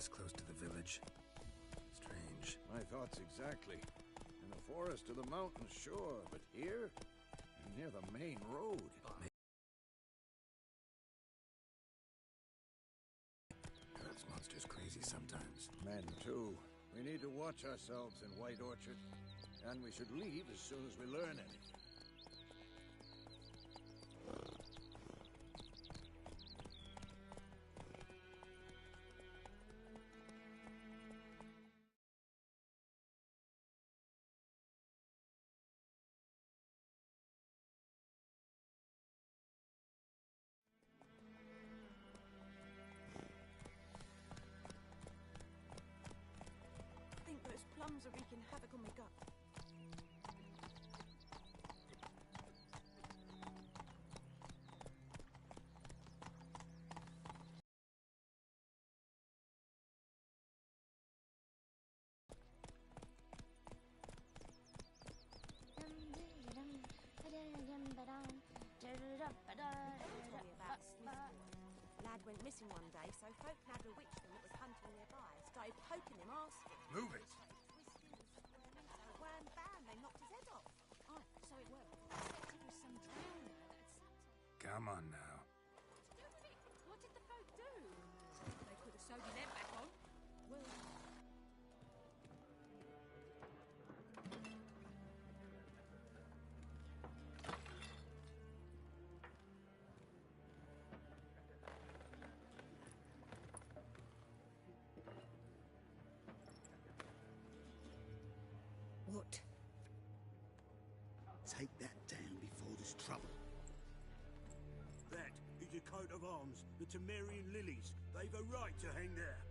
this close to the village. Strange. My thoughts exactly. In the forest or the mountains, sure, but here? Near the main road. This monster's crazy sometimes. Men, too. We need to watch ourselves in White Orchard. And we should leave as soon as we learn anything. I think those plums are wreaking havoc on my gut. Lad went missing one day, so folk nabbed a witch that was hunting nearby. Started poking him, asking. Move it! Wham bam, they knocked his head off. Oh, so it worked. It was some drowning. Come on now. What did the folk do? They could have sewed his head back on. Well, What? Take that down before there's trouble. That is a coat of arms, the Temerian lilies. They've a right to hang there.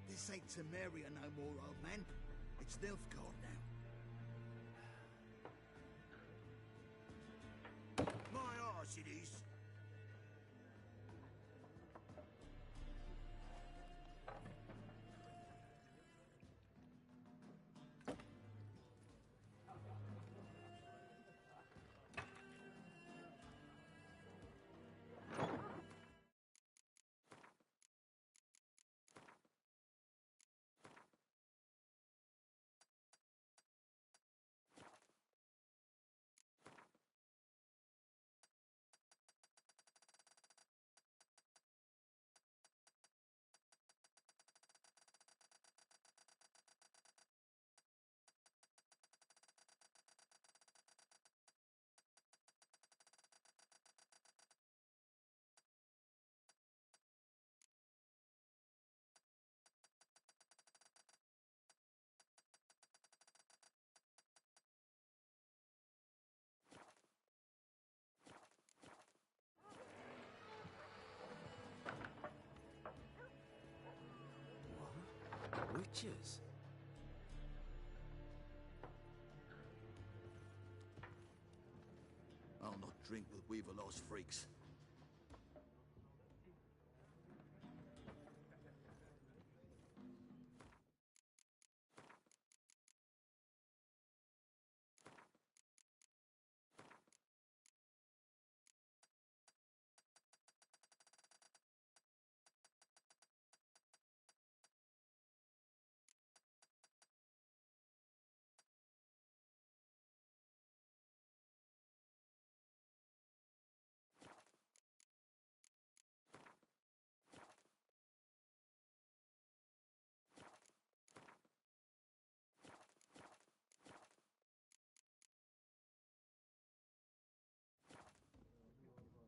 This ain't Temeria no more, old man. It's Nilfgaard now. My arse it is. Witches? I'll not drink with Weaverlost freaks.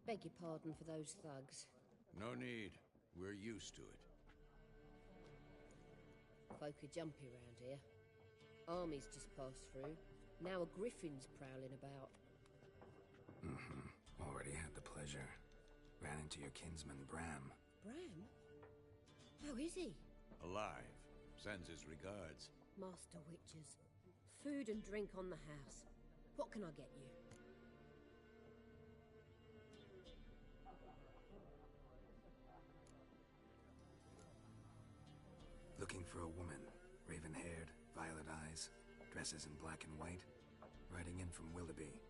Beg your pardon for those thugs. No need. We're used to it. Folk are jumpy around here. Armies just passed through. Now a griffin's prowling about. Already had the pleasure. Ran into your kinsman, Bram. Bram? How is he? Alive. Sends his regards. Master Witchers. Food and drink on the house. What can I get you? Looking for a woman. Raven-haired, violet eyes, dresses in black and white. Riding in from Willoughby.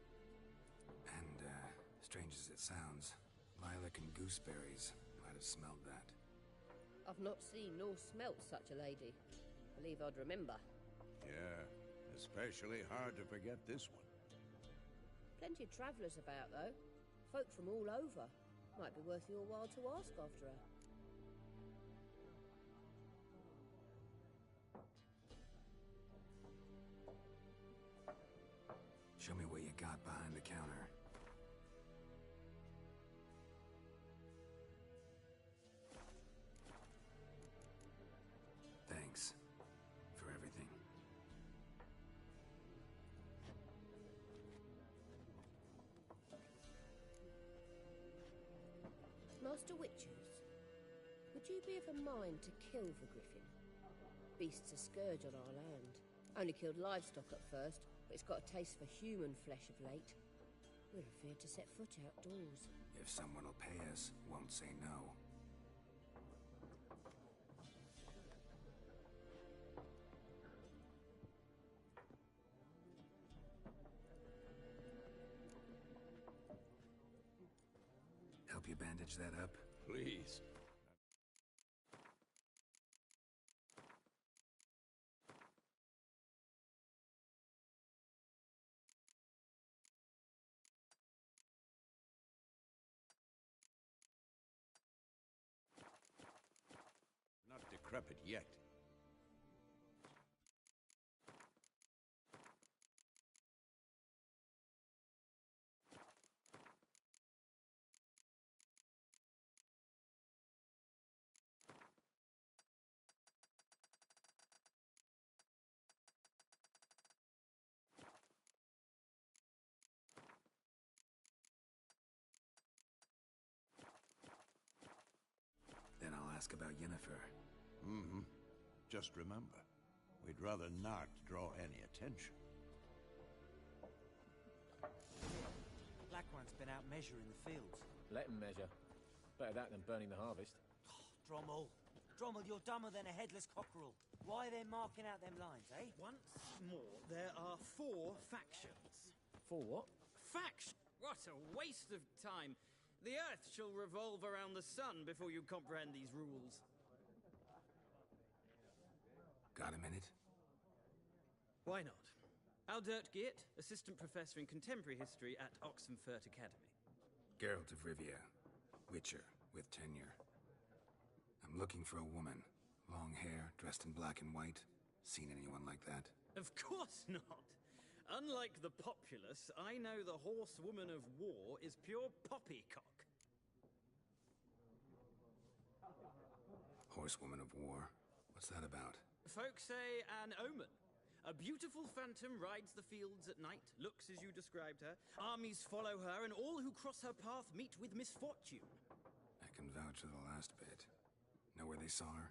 And, strange as it sounds, lilac and gooseberries might have smelled that. I've not seen nor smelt such a lady. Believe I'd remember. Yeah, especially hard to forget this one. Plenty of travellers about, though. Folk from all over. Might be worth your while to ask after her. Show me what you got behind the counter. Thanks for everything. Master Witchers, would you be of a mind to kill the griffin? Beast's a scourge on our land. Only killed livestock at first, but it's got a taste for human flesh of late. We're afraid to set foot outdoors. If someone will pay us, won't say no. Help you bandage that up? Please. Not decrepit yet. Then I'll ask about Yennefer. Mm-hmm. Just remember, we'd rather not draw any attention. Black One's been out measuring the fields. Let him measure. Better that than burning the harvest. Drommel. Drommel, you're dumber than a headless cockerel. Why are they marking out them lines, eh? Once more, there are 4 factions. For what? Faction? What a waste of time. The Earth shall revolve around the sun before you comprehend these rules. Got a minute? Why not? Aldert Geert, Assistant Professor in Contemporary History at Oxenfurt Academy. Geralt of Rivia, Whitcher, with tenure. I'm looking for a woman. Long hair, dressed in black and white. Seen anyone like that? Of course not. Unlike the populace, I know the horsewoman of war is pure poppycock. Horsewoman of war? What's that about? Folk say an omen. A beautiful phantom rides the fields at night, looks as you described her. Armies follow her, and all who cross her path meet with misfortune. I can vouch for the last bit. Know where they saw her?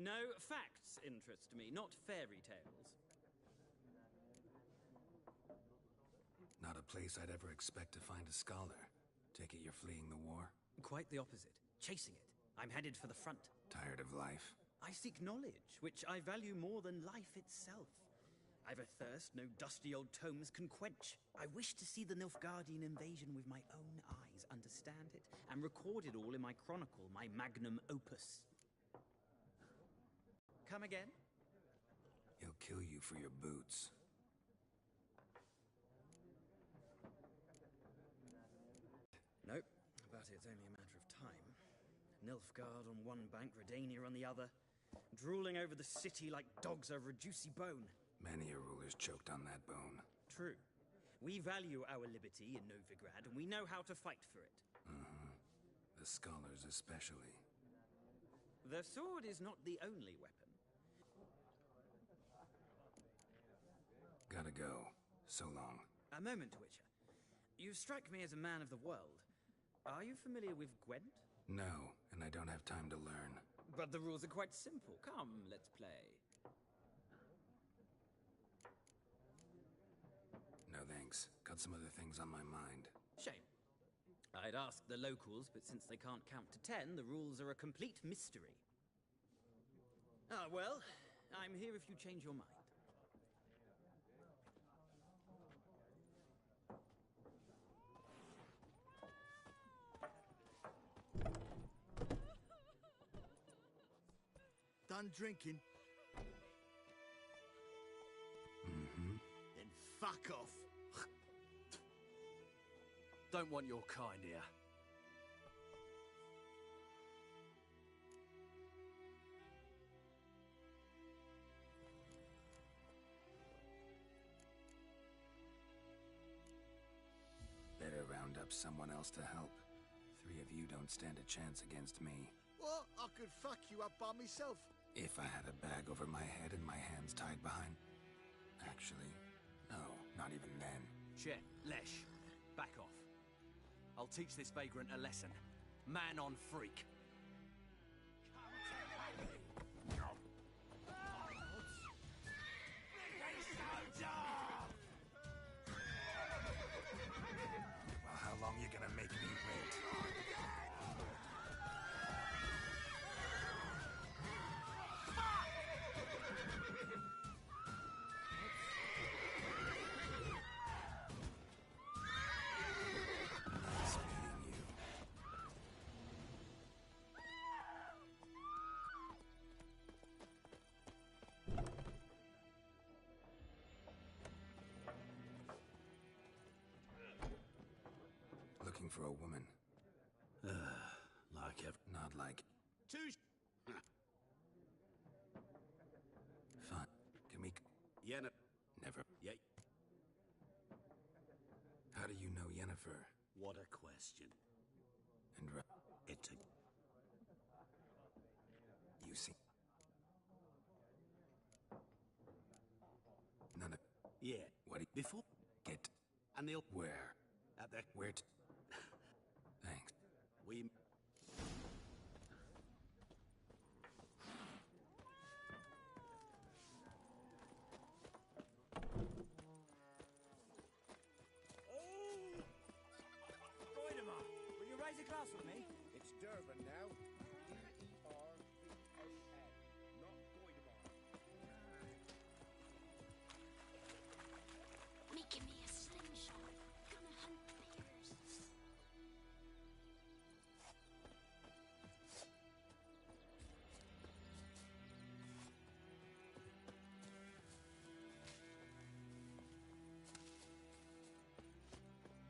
No, facts interest me, not fairy tales. Not a place I'd ever expect to find a scholar. Take it you're fleeing the war? Quite the opposite. Chasing it. I'm headed for the front. Tired of life? I seek knowledge, which I value more than life itself. I've a thirst no dusty old tomes can quench. I wish to see the Nilfgaardian invasion with my own eyes, understand it, and record it all in my chronicle, my magnum opus. Come again? He'll kill you for your boots. Nope, but it's only a matter of time. Nilfgaard on one bank, Redania on the other, drooling over the city like dogs over a juicy bone. Many a ruler's choked on that bone. True. We value our liberty in Novigrad, and we know how to fight for it. The scholars especially. The sword is not the only weapon. Gotta go. So long. A moment, Witcher. You strike me as a man of the world. Are you familiar with Gwent? No, and I don't have time to learn. But the rules are quite simple. Come, let's play. No thanks. Got some other things on my mind. Shame. I'd ask the locals, but since they can't count to 10, the rules are a complete mystery. Ah, well, I'm here if you change your mind. done drinking? Mm-hmm. Then fuck off. Don't want your kind here. Better round up someone else to help. 3 of you don't stand a chance against me. What? I could fuck you up by myself. If I had a bag over my head and my hands tied behind... Actually, no, not even then. Chet, Lesh, back off. I'll teach this vagrant a lesson. Man on freak. Well, how long you gonna make me wait? Nice meeting you. Looking for a woman. Like Not like... two. Fun. Can we... Yenna. Never. Yeah. How do you know Yennefer? What a question. And It's a. you see... None of... Yeah. What do you... Before. Get... And they'll. Where? At the. Where to... Thanks. We. Voidemar, will you raise a glass with me? It's Durban now. D-E-R-B-A-N, not Voidemar. Making me a slingshot. Gonna hunt bears.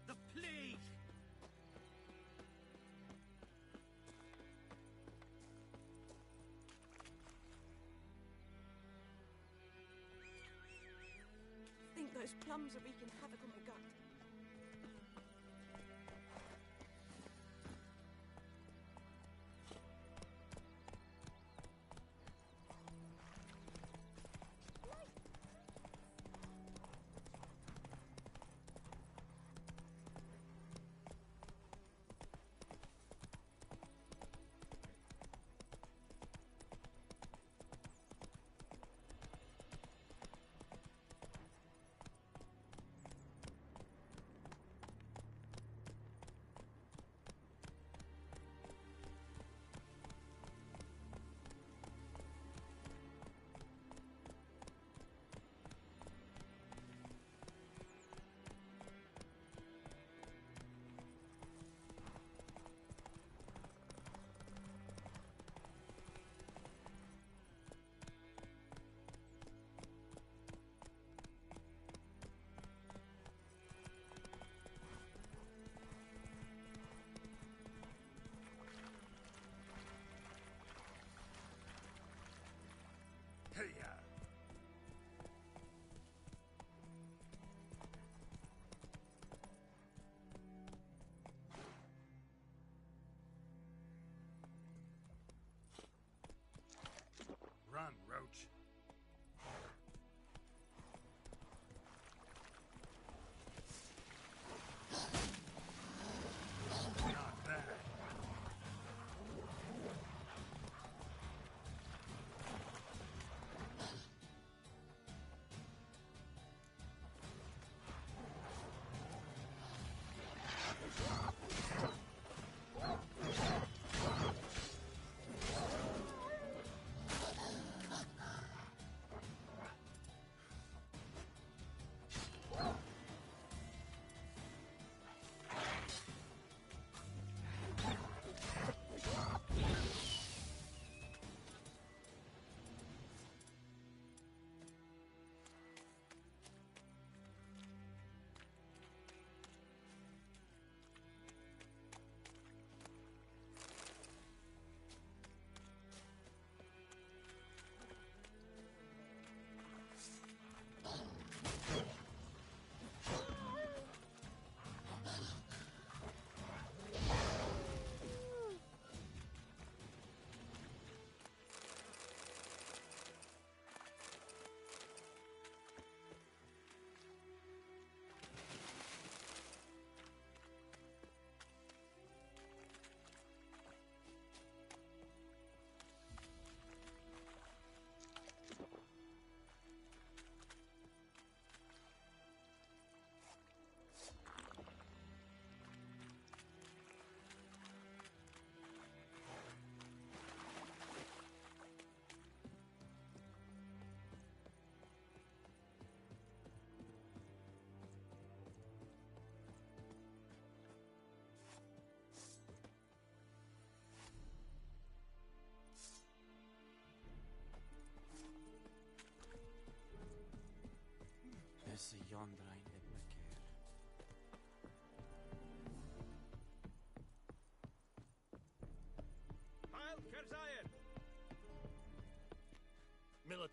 The plague! Think those plums are wreaking havoc on my gut.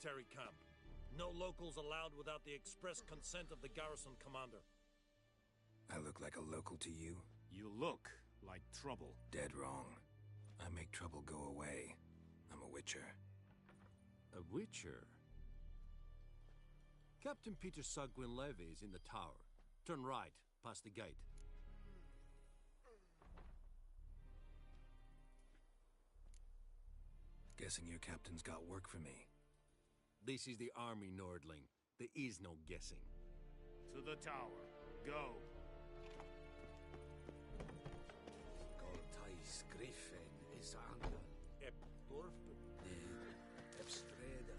military camp. No locals allowed without the express consent of the garrison commander. I look like a local to you? You look like trouble. Dead wrong. I make trouble go away. I'm a Witcher. A Witcher? Captain Peter Sagwin Levy is in the tower. Turn right, past the gate. Guessing your captain's got work for me. This is the army, Nordling. There is no guessing. To the tower. Go. Goltais Griffin is Angle. Ep Dorfben. Ebstreda.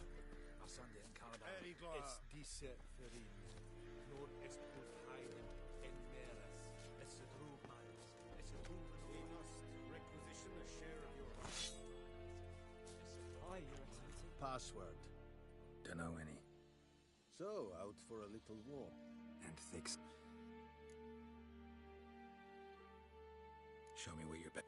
Asande Encada. Es dice Ferin. Nord est ut heiden en meras. Es a true miles. Es a true. We must requisition a share of your... Hi, irritated. Password. Dunno any. So, out for a little walk. And thick. Show me what you're bet.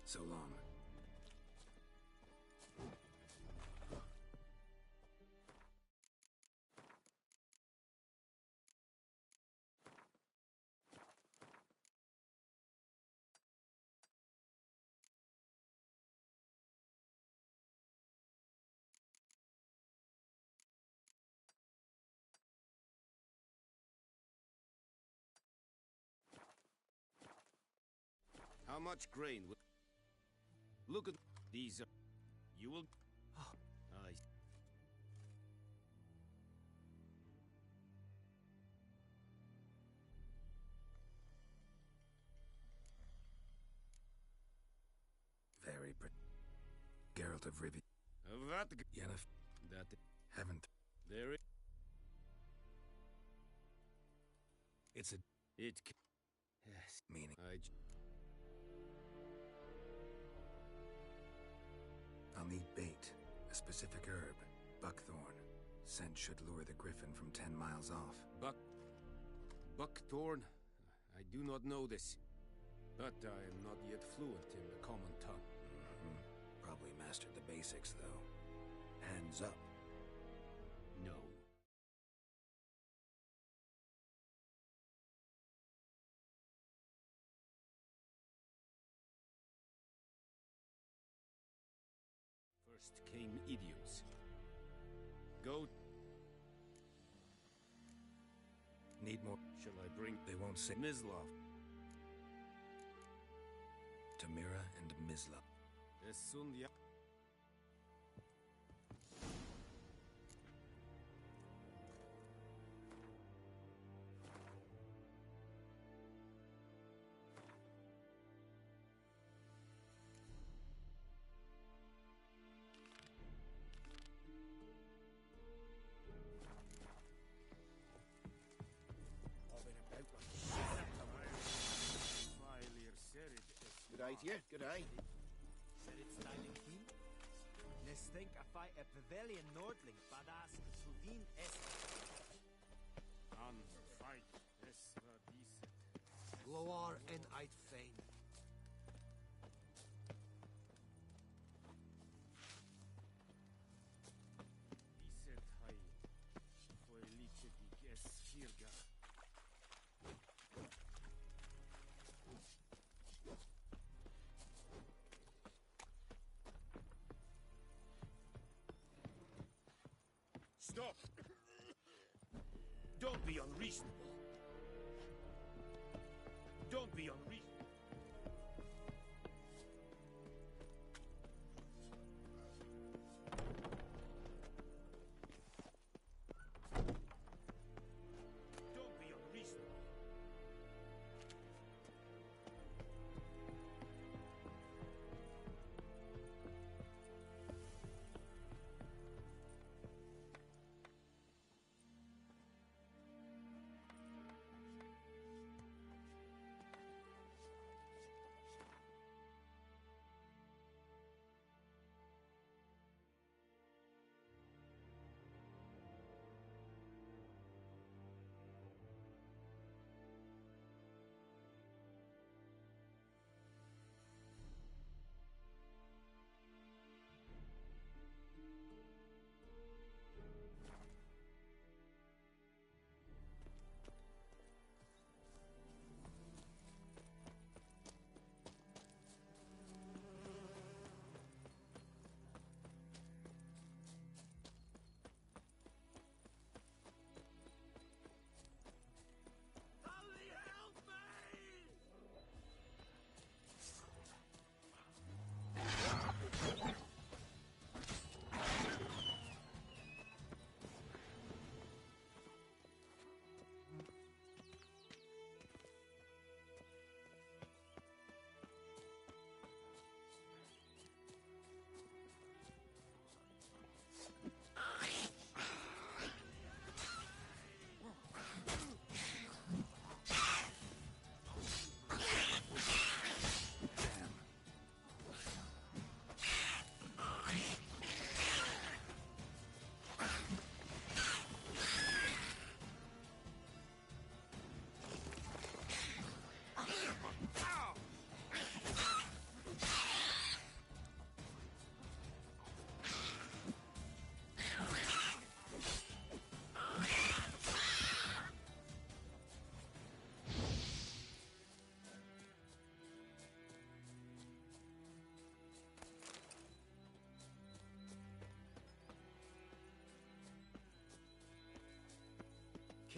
So long. How much grain will... Look at these. You will. I. Very pretty. Geralt of Rivia. What? Yennefer. That. Haven't. There it. It's a It. Yes. meaning. I'll need bait, a specific herb, buckthorn. Scent should lure the griffin from 10 miles off. Buckthorn? I do not know this. But I am not yet fluent in the common tongue. Probably mastered the basics, though. Hands up. No. First came idioms. Go. Need more. Shall I bring... They won't say Mislav. Tamira and Misla. Esundia. Good idea, good eye. Said it's styling keen. Let's think I fight a Pavilion Nordling, badass Sudin est. An fight es decent. Gloar en Eit Fein. Decent high. Foelice dik es hirga. Stop! Don't be unreasonable. Don't be unreasonable. Don't be unreasonable.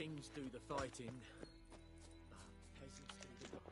Kings do the fighting, but peasants do the buying.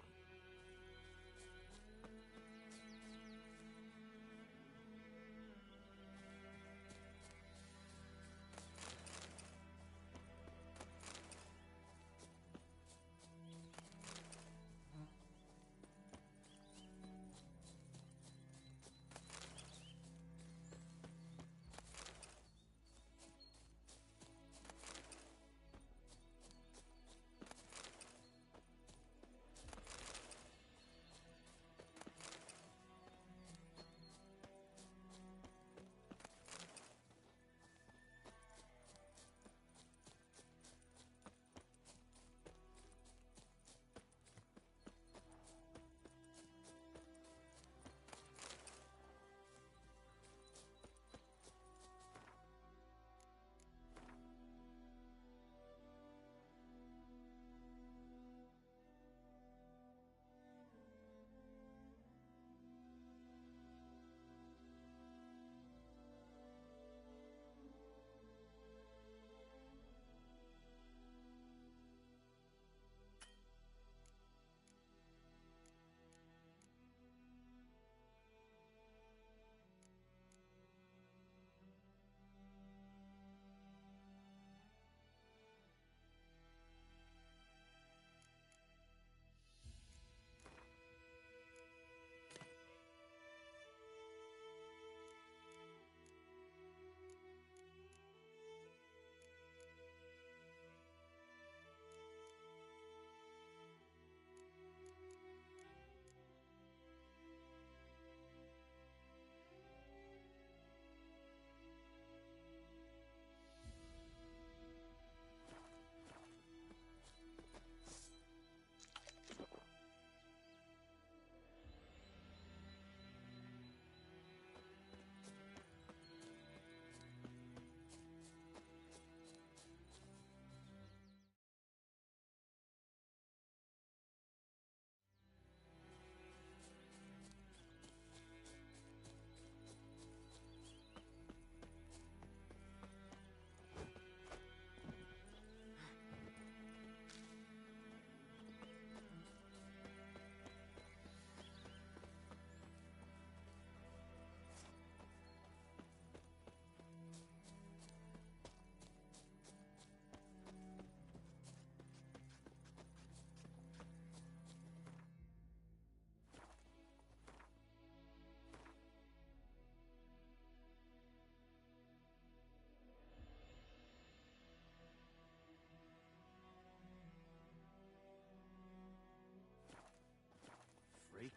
Freak.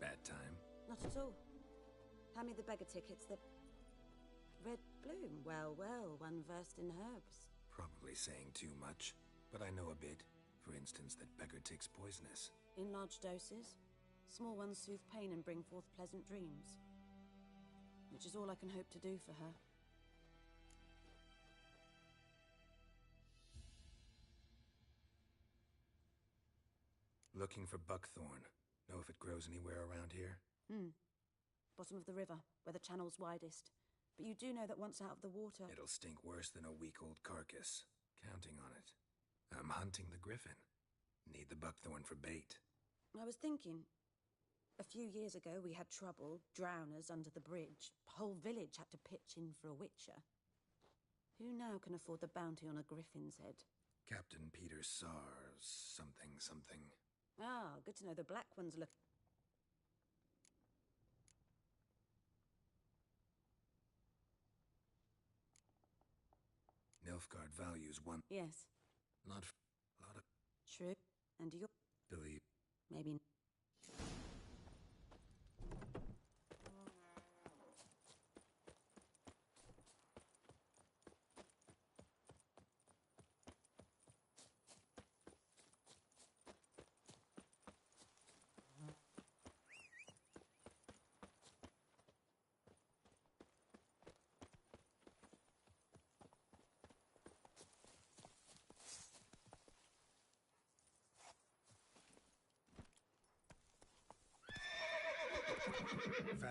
Bad time. Not at all. Hand me the beggar tickets, the red bloom. Well, well, one versed in herbs. Probably saying too much, but I know a bit. For instance, that beggar tick's poisonous. In large doses. Small ones soothe pain and bring forth pleasant dreams. Which is all I can hope to do for her. Looking for buckthorn. Know if it grows anywhere around here? Bottom of the river, where the channel's widest. But you do know that once out of the water... It'll stink worse than a week-old carcass. Counting on it. I'm hunting the griffin. Need the buckthorn for bait. I was thinking... A few years ago, we had trouble, drowners under the bridge. The whole village had to pitch in for a Whitcher. Who now can afford the bounty on a griffin's head? Captain Peter Sars, something. Ah, good to know the black ones look... Nilfgaard values one. Yes. Lot of... True. And you... Believe. Maybe...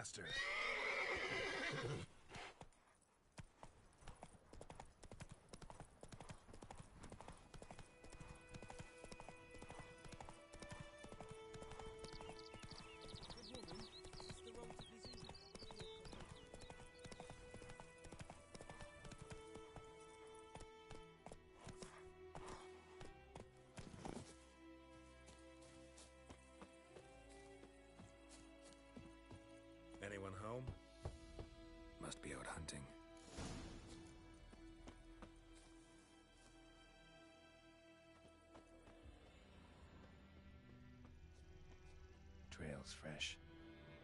faster. Anyone home? Must be out hunting. Trail's fresh.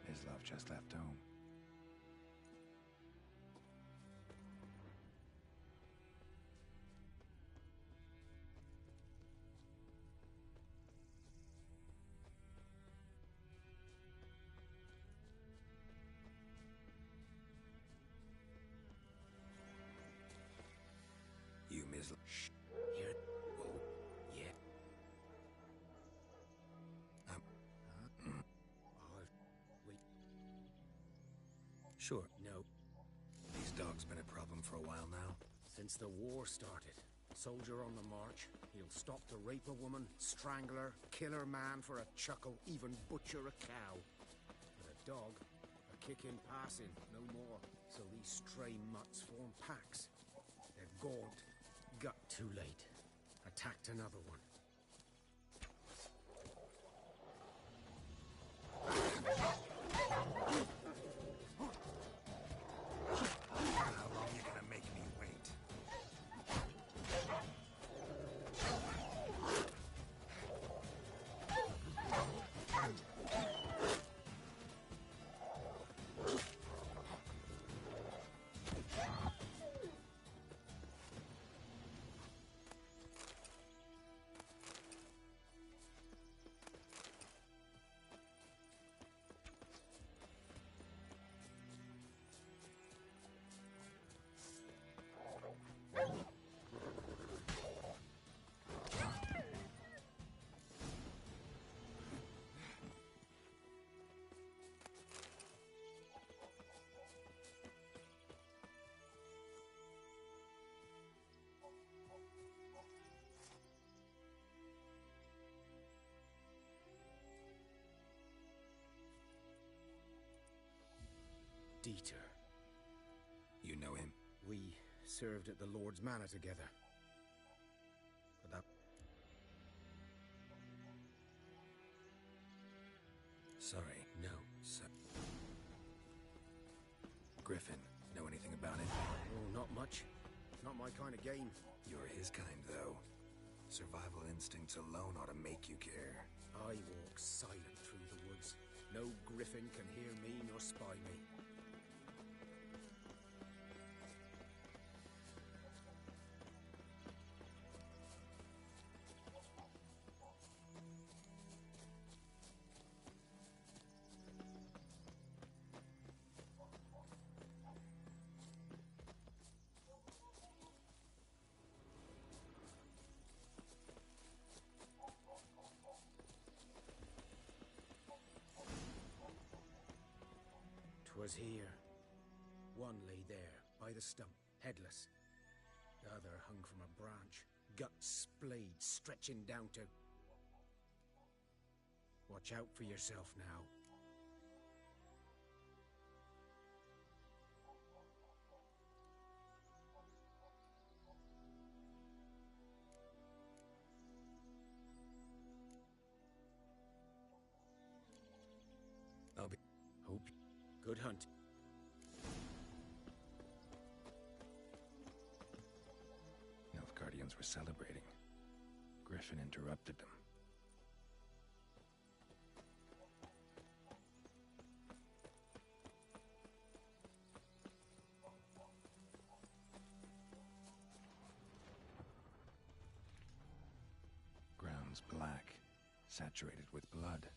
His love just left home. You miss... Shh. Here. Oh, yeah. Wait. Sure, no. These dogs been a problem for a while now. Since the war started. Soldier on the march. He'll stop to rape a woman, strangle her, kill her man for a chuckle, even butcher a cow. But a dog, a kick in passing, no more. So these stray mutts form packs. They're gaunt. Got too late. Attacked another one. How long you gonna make me wait? Dieter. You know him? We served at the Lord's Manor together. But that... Sorry. No. Griffin, know anything about it? Oh, not much. Not my kind of game. You're his kind, though. Survival instincts alone ought to make you care. I walk silent through the woods. No griffin can hear me nor spy me. Was here. One lay there, by the stump, headless. The other hung from a branch, guts splayed, stretching down to... Watch out for yourself now. I'll be... Hope. Good hunt. Nilfgaardians were celebrating. Griffin interrupted them. Ground's black, saturated with blood.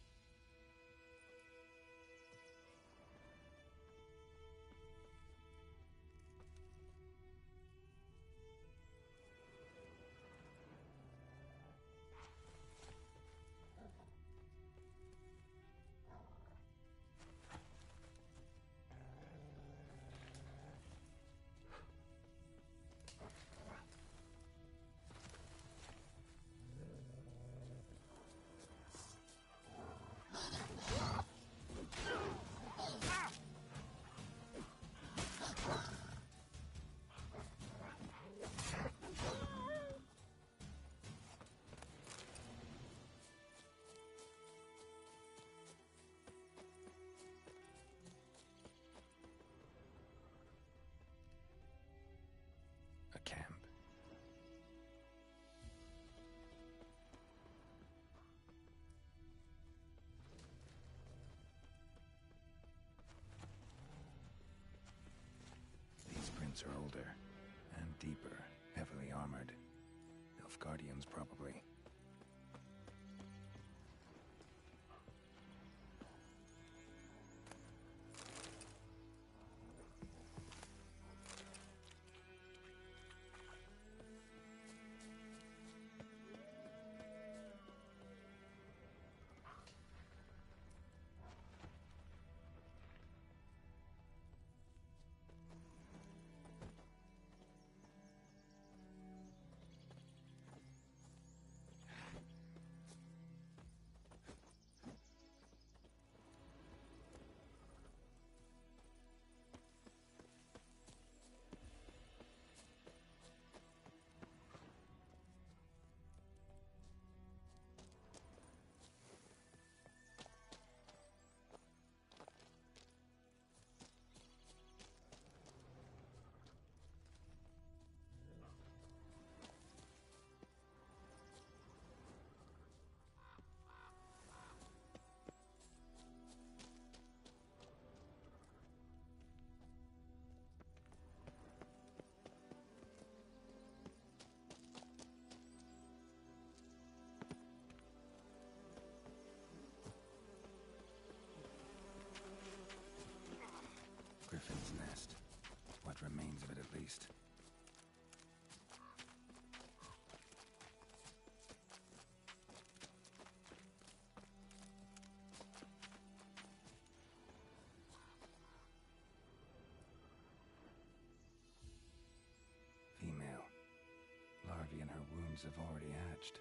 calves have already hatched.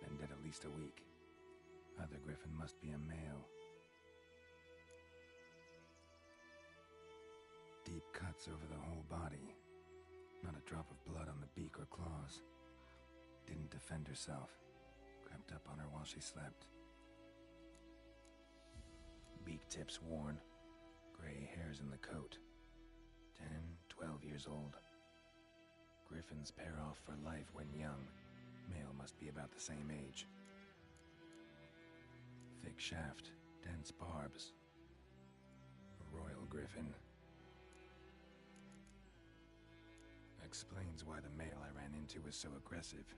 Been dead at least a week. Other griffin must be a male. Deep cuts over the whole body. Not a drop of blood on the beak or claws. Didn't defend herself. Crept up on her while she slept. Beak tips worn. Gray hairs in the coat. 10, 12 years old. Griffins pair off for life when young. Male must be about the same age. Thick shaft, dense barbs. A royal griffin. Explains why the male I ran into was so aggressive.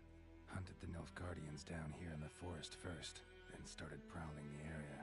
Hunted the Nilfgaardians down here in the forest first, then started prowling the area.